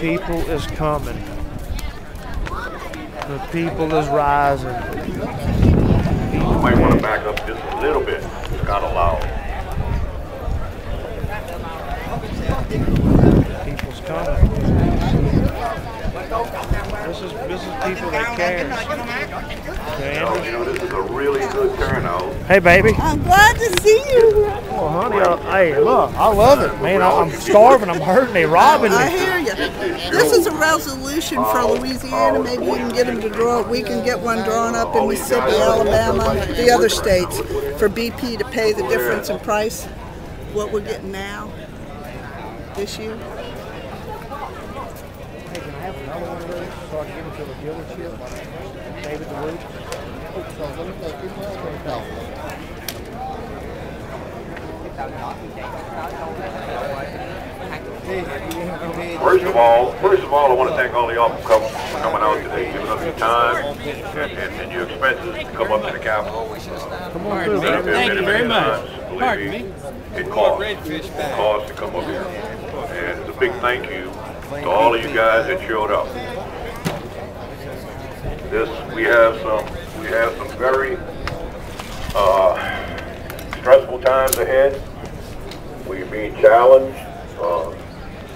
people is coming. The people is rising. You might want to back up just a little bit. It's kind of loud. People's coming. This is people that care. This is a really good turnout. Hey, baby. I'm glad to see you. Well, honey, hey, look, I love it, man. I'm starving. I'm hurting. They robbing me. I hear you. This is a resolution for Louisiana. Maybe we can get them to draw. We can get one drawn up in Mississippi, Alabama, the other states, for BP to pay the difference in price. What we're getting now, this year. Hey, can I have another one of those so I can give it to the dealership? David DeWitt. First of all, I want to thank all of y'all for coming out today, giving us your time and your expenses to come up to the Capitol. Come on through, baby. Thank you very much. Pardon me. It costs to come up here. And it's a big thank you to all of you guys that showed up. We have some very stressful times ahead. We're being challenged.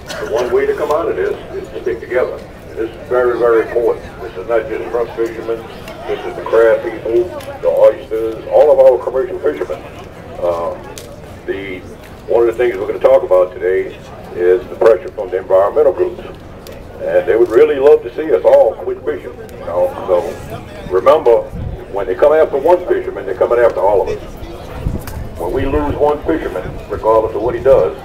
The one way to come out of this is to stick together. And this is very, very important. This is not just front fishermen. This is the crab people, the oysters, all of our commercial fishermen. One of the things we're going to talk about today is the pressure from the environmental groups. And they would really love to see us all quit fishing. You know? So remember, when they come after one fisherman, they're coming after all of us. When we lose one fisherman, regardless of what he does,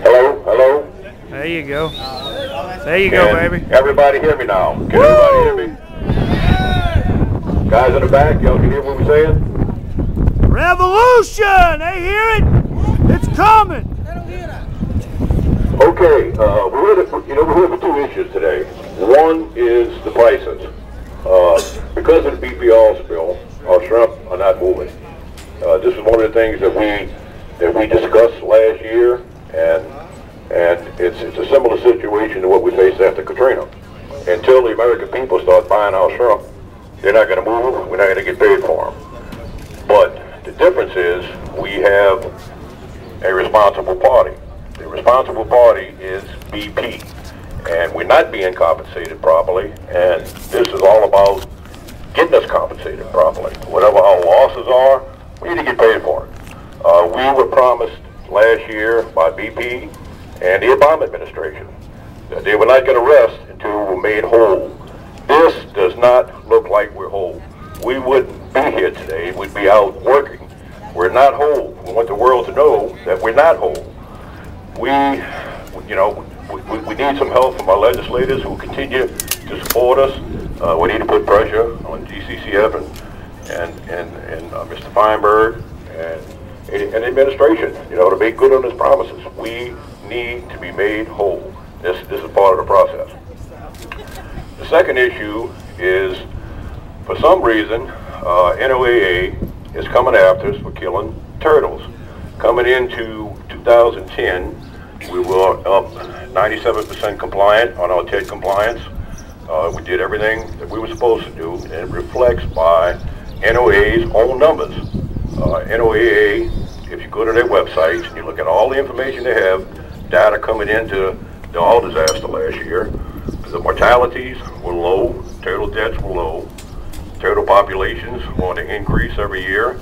Hello? There you go. There you go, baby. Everybody hear me now. Can everybody hear me? Guys in the back, y'all can hear what we're saying? Revolution! They hear it? It's coming! Okay, we're here for two issues today. One is the prices. Because of the BP oil spill, our shrimp are not moving. This is one of the things that we discussed last year, and it's a similar situation to what we faced after Katrina. Until the American people start buying our shrimp, they're not going to move. We're not going to get paid for them. But the difference is we have a responsible party. The responsible party is BP, and we're not being compensated properly. And this is all about getting us compensated properly. Whatever our losses are, we need to get paid for it. We were promised last year by BP and the Obama administration that they were not going to rest until we were made whole. This does not look like we're whole. We wouldn't be here today. We'd be out working. We're not whole. We want the world to know that we're not whole. We need some help from our legislators who continue to support us. We need to put pressure on GCCF and Mr. Feinberg and the administration, to make good on his promises. We need to be made whole. This is part of the process. The second issue is, for some reason, NOAA is coming after us for killing turtles. Coming into 2010, we were up 97% compliant on our TED compliance. We did everything that we were supposed to do, and it reflects by NOAA's own numbers. NOAA, if you go to their websites and you look at all the information they have, data coming into the oil disaster last year, the mortalities were low, turtle deaths were low, turtle populations were on the increase every year.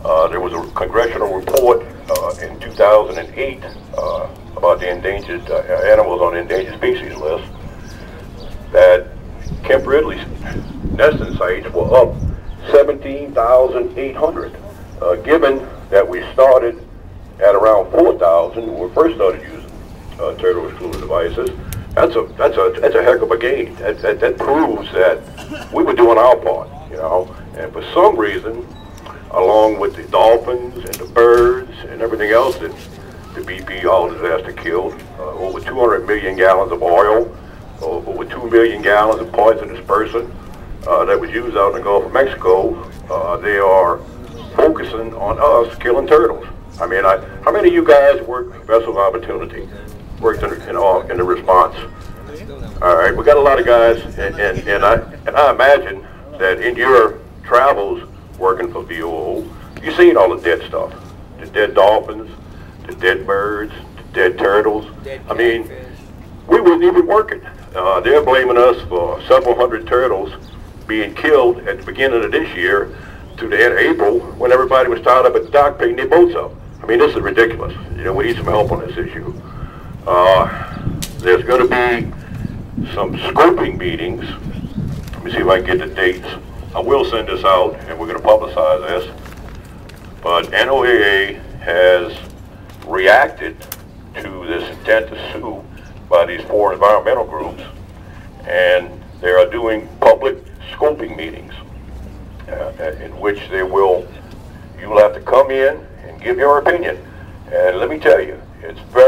There was a congressional report in 2008 about the endangered animals on the endangered species list that Kemp Ridley's nesting sites were up 17,800. Given that we started at around 4,000 when we first started using turtle excluder devices, that's a heck of a gain. That proves that we were doing our part, And for some reason, along with the dolphins and the birds and everything else that the BP oil disaster killed, over 200 million gallons of oil, over 2 million gallons of poisonous person, that was used out in the Gulf of Mexico, they are focusing on us killing turtles. I mean, how many of you guys worked Vessel of Opportunity? Worked in the response? All right, we got a lot of guys, and I imagine that in your travels working for VOO, you've seen all the dead stuff, the dead dolphins, the dead birds, the dead turtles. I mean, we wasn't even working. They're blaming us for several hundred turtles being killed at the beginning of this year to the end of April when everybody was tied up at the dock picking their boats up. I mean, this is ridiculous. You know, we need some help on this issue. There's going to be some scoping meetings. Let me see if I can get the dates. I will send this out, and we're going to publicize this. But NOAA has reacted to this intent to sue by these 4 environmental groups, and they are doing public scoping meetings in which you will have to come in and give your opinion. And let me tell you, it's very